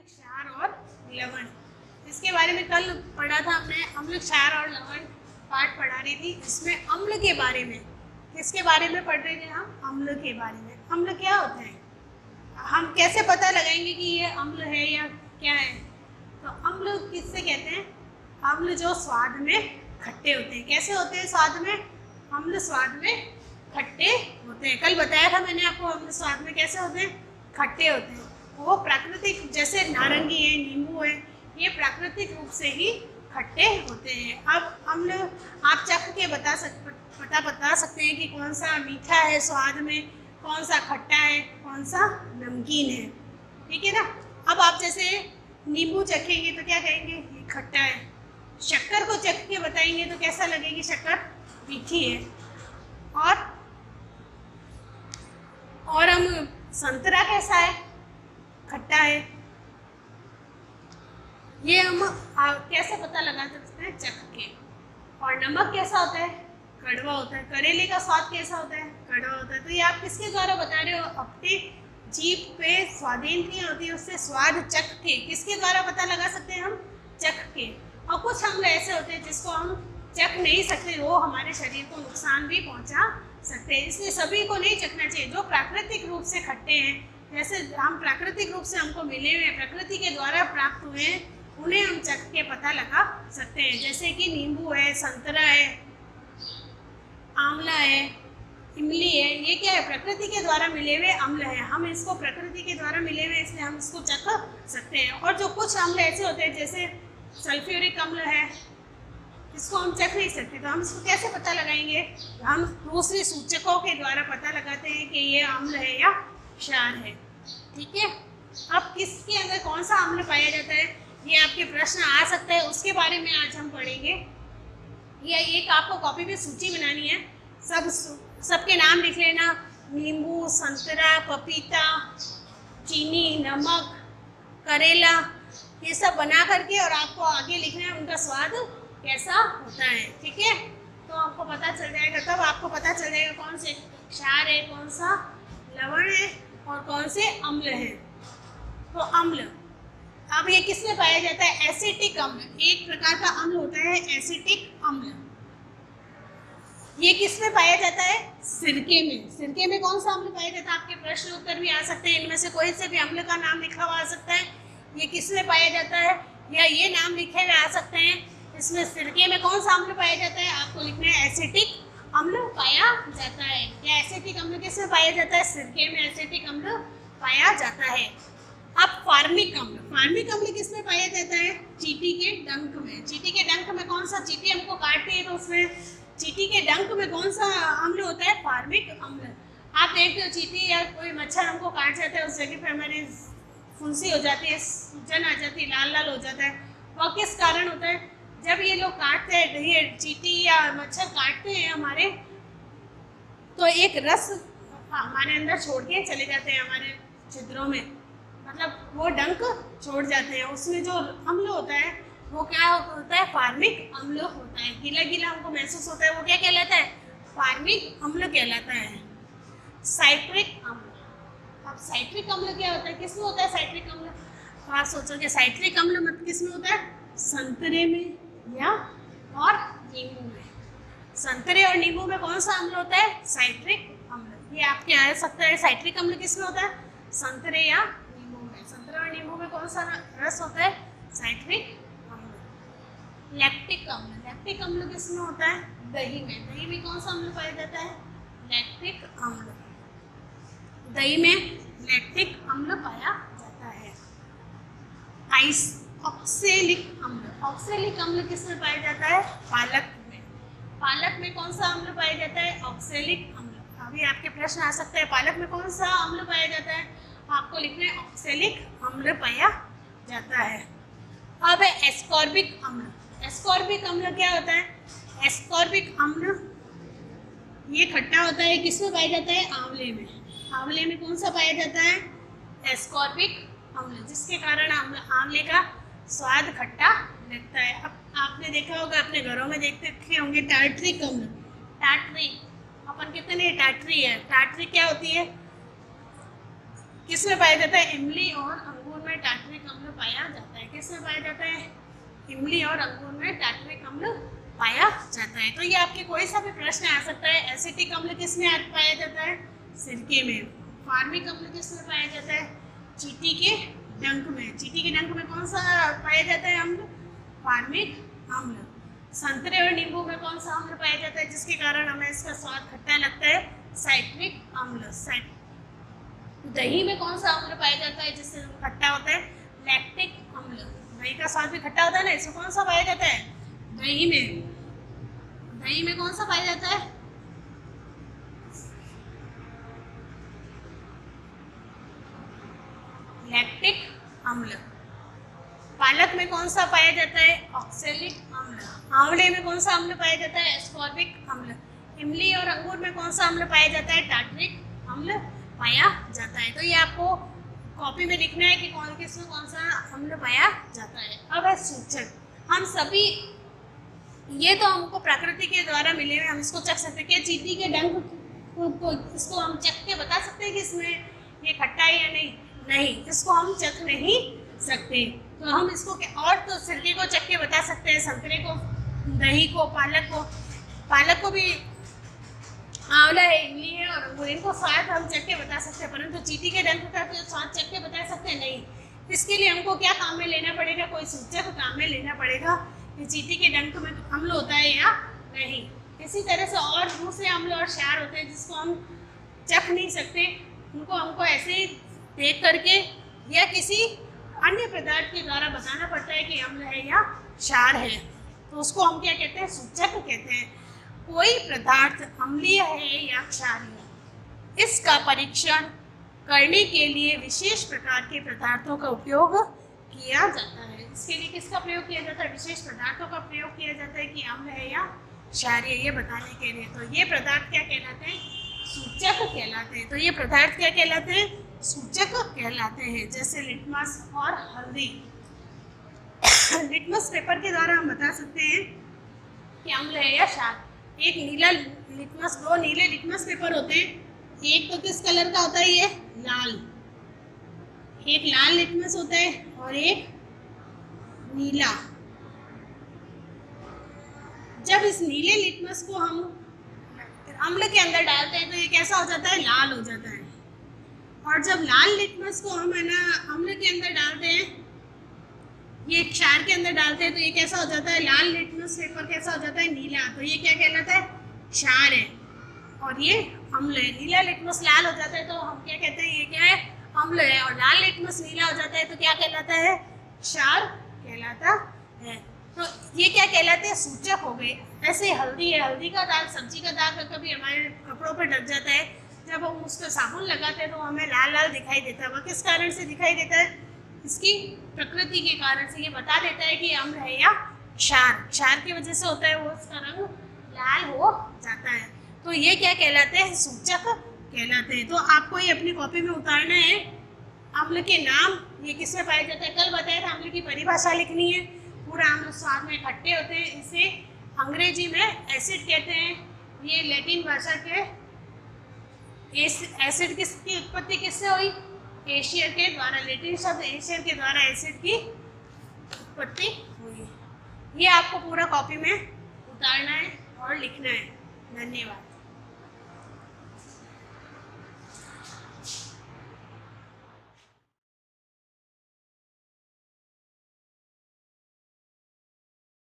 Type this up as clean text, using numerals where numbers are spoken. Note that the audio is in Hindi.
क्षार और लवण, इसके बारे में कल पढ़ा था हमने। अम्ल, क्षार और लवण पाठ पढ़ा रही थी। इसमें अम्ल के बारे में, किसके बारे में पढ़ रहे थे हम? अम्ल के बारे में। अम्ल क्या होता है, हम कैसे पता लगाएंगे कि ये अम्ल है या क्या है? तो अम्ल किससे कहते हैं? अम्ल जो स्वाद में खट्टे होते हैं। कैसे होते हैं स्वाद में? अम्ल स्वाद में खट्टे होते हैं। कल बताया था मैंने आपको, अम्ल स्वाद में कैसे होते हैं? खट्टे होते हैं। वो प्राकृतिक, जैसे नारंगी है, नींबू है, ये प्राकृतिक रूप से ही खट्टे होते हैं। अब अम्ल आप चख के बता सकते हैं कि कौन सा मीठा है स्वाद में, कौन सा खट्टा है, कौन सा नमकीन है। ठीक है ना? अब आप जैसे नींबू चखेंगे तो क्या कहेंगे? ये खट्टा है। शक्कर को चख के बताएंगे तो कैसा लगेगी? शक्कर मीठी है। और हम संतरा कैसा है? खट्टा है। ये हम कैसे पता लगा सकते हैं? चख के। और नमक कैसा होता है? कड़वा होता है। करेले का स्वाद कैसा होता है? कड़वा होता है। तो ये आप किसके द्वारा बता रहे हो? अपने जीभ पे स्वादेंद्रियां होती है, उससे स्वाद चख के। किसके द्वारा पता लगा सकते हैं हम? चख के। और कुछ अम्ल ऐसे होते हैं जिसको हम चख नहीं सकते, वो हमारे शरीर को नुकसान भी पहुंचा सकते हैं, इसलिए सभी को नहीं चखना चाहिए। जो प्राकृतिक रूप से खट्टे हैं, जैसे हम प्राकृतिक रूप से हमको मिले हुए, प्रकृति के द्वारा प्राप्त हुए हैं, उन्हें हम चख के पता लगा सकते हैं। जैसे कि नींबू है, संतरा है, आंवला है, इमली है, ये क्या है? प्रकृति के द्वारा मिले हुए अम्ल है। हम इसको प्रकृति के द्वारा मिले हुए, इसलिए हम इसको चख सकते हैं। और जो कुछ अम्ल ऐसे होते हैं, जैसे सल्फ्यूरिक अम्ल है, इसको हम चख नहीं सकते, तो हम इसको कैसे पता लगाएंगे? हम दूसरे सूचकों के द्वारा पता लगाते हैं कि ये अम्ल है या क्षार है। ठीक है? अब किसके अंदर कौन सा अम्ल पाया जाता है, ये आपके प्रश्न आ सकता है, उसके बारे में आज हम पढ़ेंगे। ये एक आपको कॉपी में सूची बनानी है, सबके नाम लिख लेना। नींबू, संतरा, पपीता, चीनी, नमक, करेला, ये सब बना करके और आपको आगे लिखना है उनका स्वाद कैसा होता है। ठीक है? तो आपको पता चल जाएगा, तब आपको पता चल जाएगा कौन से क्षार है, कौन सा लवण है और कौन से अम्ल है। तो अम्ल, अब ये किसमें पाया जाता है? एसिटिक अम्ल। एक प्रकार का अम्ल होता है एसिटिक अम्ल। ये किसमें पाया जाता है? सिरके में। सिरके में कौन सा अम्ल पाया जाता है? आपके प्रश्न उत्तर भी आ सकते हैं, इनमें से कोई से भी अम्ल का नाम लिखा हुआ आ सकता है। ये किसमें पाया जाता है, या ये नाम लिखे हुए आ सकते हैं। इसमें सिरके में कौन सा अम्ल पाया जाता है? आपको लिखना है एसिटिक अम्ल पाया जाता है। या एसिटिक अम्ल किसमें पाया जाता है? सिरके में एसिटिक अम्ल पाया जाता है। अब फार्मिक अम्ल, फार्मिक अम्ल किसमें पाया जाता है? चींटी के डंक में। चींटी के डंक में कौन सा? चींटी हमको काटती है तो उसमें चींटी के डंक में कौन सा अम्ल होता है? फार्मिक अम्ल। आप देखते हो चींटी या कोई मच्छर हमको काट जाता है, उस जगह पे हमारी फुंसी हो जाती है, सूजन आ जाती है, लाल लाल हो जाता है। वह किस कारण होता है? जब ये लोग काटते हैं, ये चींटी या मच्छर काटते हैं हमारे, तो एक रस हमारे अंदर छोड़ के चले जाते हैं हमारे छिद्रों में, मतलब वो डंक छोड़ जाते हैं। उसमें जो अम्ल होता है वो क्या होता है? फार्मिक अम्ल होता है। गीला गीला हमको महसूस होता है, वो क्या कहलाता है? फार्मिक अम्ल कहलाता है। साइट्रिक अम्ल, अब साइट्रिक अम्ल क्या होता है? किसमें होता है साइट्रिक अम्ल? तो आप सोचोगे साइट्रिक अम्ल मतलब किसमें होता है? संतरे में या और नींबू में। संतरे और नींबू में कौन सा अम्ल होता है? साइट्रिक अम्ल। ये आपके आ सकता है, साइट्रिक अम्ल किसमें होता है? संतरे या नींबू में। संतरे और नींबू में कौन सा रस होता है? साइट्रिक अम्ल। लैक्टिक अम्ल, लैक्टिक अम्ल किसमें होता है? दही में। दही में कौन सा अम्ल पाया जाता है? लैक्टिक अम्ल। दही में लैक्टिक अम्ल पाया जाता है। ऑक्सैलिक अम्ल, ऑक्सैलिक अम्ल किसमें पाया जाता है? पालक में। पालक में कौन सा अम्ल पाया जाता है? ऑक्सैलिक अम्ल। अभी आपके प्रश्न आ सकते हैं, पालक में कौन सा अम्ल पाया जाता है? आपको लिखना है ऑक्सैलिक अम्ल पाया जाता है। अब है एस्कॉर्बिक अम्ल। एस्कॉर्बिक अम्ल क्या होता है? एस्कॉर्बिक अम्ल ये खट्टा होता है, किसमें पाया जाता है? आंवले में। आंवले में कौन सा पाया जाता है? एस्कॉर्बिक अम्ल, जिसके कारण आंवले का स्वाद खट्टा लगता है। अब आपने देखा होगा, अपने घरों में देखते होंगे टार्ट्रिक अम्ल। टार्ट्री, अपन कहते हैं टार्ट्री है। टार्ट्री क्या होती है? किसमें पाया जाता है? इमली और अंगूर में टार्टरिक अम्ल पाया जाता है। किसमें पाया जाता है? इमली और अंगूर में टार्टरिक अम्ल पाया जाता है। तो ये आपके कोई सा भी प्रश्न आ सकता है। एसिटिक अम्ल किसमें पाया जाता है? सिरके में। फार्मिक अम्ल किसमें पाया जाता है? चींटी के डंक में। चींटी के डंक में कौन सा पाया जाता है अम्ल? फार्मिक अम्ल। संतरे और नींबू में कौन सा अम्ल पाया जाता है जिसके कारण हमें इसका स्वाद खट्टा लगता है? साइट्रिक अम्ल। दही में कौन सा अम्ल पाया जाता है जिससे खट्टा होता है? लैक्टिक अम्ल। दही का स्वाद भी खट्टा होता है ना, इसमें कौन सा पाया जाता है? दही में। दही में कौन सा पाया जाता है? लैक्टिक अम्ल। पालक में कौन सा पाया जाता है? ऑक्सैलिक अम्ल। आंवले में कौन सा अम्ल पाया जाता है? एस्कॉर्बिक अम्ल। इमली और अंगूर में कौन सा अम्ल पाया जाता है? टार्टरिक अम्ल पाया जाता है। तो ये आपको कॉपी में लिखना है कि कौन किसमें कौन सा अम्ल पाया जाता है। अब है सूचक। हम सभी, ये तो हमको प्रकृति के द्वारा मिले हुए, हम इसको चख सकते हैं। क्या चींटी के डंक को इसको हम चख के बता सकते हैं कि इसमें ये खट्टा है या नहीं? नहीं, इसको हम चख नहीं सकते। तो हम इसको और तो सिरके को चख के बता सकते हैं, संतरे को, दही को, पालक को भी आंवला है, इमली है और अंगूर, इनको स्वाद हम चख के बता सकते हैं, परंतु चींटी के डंक का तो स्वाद चख के बता सकते हैं नहीं। इसके लिए हमको क्या काम में लेना पड़ेगा? कोई सूचक काम में लेना पड़ेगा कि चींटी के डंक में अम्ल होता है या नहीं। इसी तरह से और दूसरे अम्ल और क्षार होते हैं जिसको हम चख नहीं सकते, उनको हमको ऐसे ही देख करके या किसी अन्य पदार्थ के द्वारा बताना पड़ता है कि अम्ल है या क्षार है। तो उसको हम क्या कहते हैं? सूचक कहते हैं। कोई पदार्थ अम्लीय है या क्षारीय, इसका परीक्षण करने के लिए विशेष प्रकार के पदार्थों का उपयोग किया जाता है। इसके लिए किसका प्रयोग किया जाता है? विशेष पदार्थों का प्रयोग किया जाता है कि अम्ल है या क्षारीय, ये बताने के लिए। तो ये पदार्थ क्या कहलाते हैं? सूचक कहलाते हैं। तो ये पदार्थ क्या कहलाते हैं? सूचक कहलाते हैं। जैसे लिटमस और हल्दी। लिटमस पेपर के द्वारा हम बता सकते हैं कि अम्ल है या क्षार। एक नीला लिटमस, दो नीले लिटमस पेपर होते हैं। एक तो किस कलर का होता है? ये लाल। एक लाल लिटमस होता है और एक नीला। जब इस नीले लिटमस को हम अम्ल के अंदर डालते हैं तो ये कैसा हो जाता है? लाल हो जाता है। और जब लाल लिटमस को हम है ना अम्ल के अंदर डालते हैं, ये क्षार के अंदर डालते हैं, तो ये कैसा हो जाता है? लाल लिटमस पेपर कैसा हो जाता है? नीला। तो ये क्या कहलाता है? क्षार है और ये अम्ल है। नीला लिटमस लाल हो जाता है तो हम क्या कहते हैं? ये क्या है? अम्ल है। और लाल लिटमस नीला हो जाता है तो क्या कहलाता है? क्षार कहलाता है। तो ये क्या कहलाते हैं? सूचक हो गए। ऐसे हल्दी है, हल्दी का दाग, सब्जी का दाग कभी हमारे कपड़ों पर लग जाता है, जब हम उसको साबुन लगाते हैं तो हमें लाल लाल दिखाई देता है। वह किस कारण से दिखाई देता है? इसकी प्रकृति के कारण से। ये बता देता है कि अम्ल है या क्षार। क्षार की वजह से होता है, वो उसका रंग लाल हो जाता है। तो ये क्या कहलाते हैं? सूचक कहलाते हैं। तो आपको ये अपनी कॉपी में उतारना है। अम्ल के नाम, ये किसमें पाया जाता है? कल बताया था। अम्ल की परिभाषा लिखनी है। पूरा अम्ल स्वाद में खट्टे होते हैं, इसे अंग्रेजी में एसिड कहते हैं। ये लैटिन भाषा के एसिड किसकी उत्पत्ति किससे हुई? एशियर के द्वारा। लैटिन शब्द एशियर के द्वारा एसिड की उत्पत्ति हुई। ये आपको पूरा कॉपी में उतारना है और लिखना है। धन्यवाद।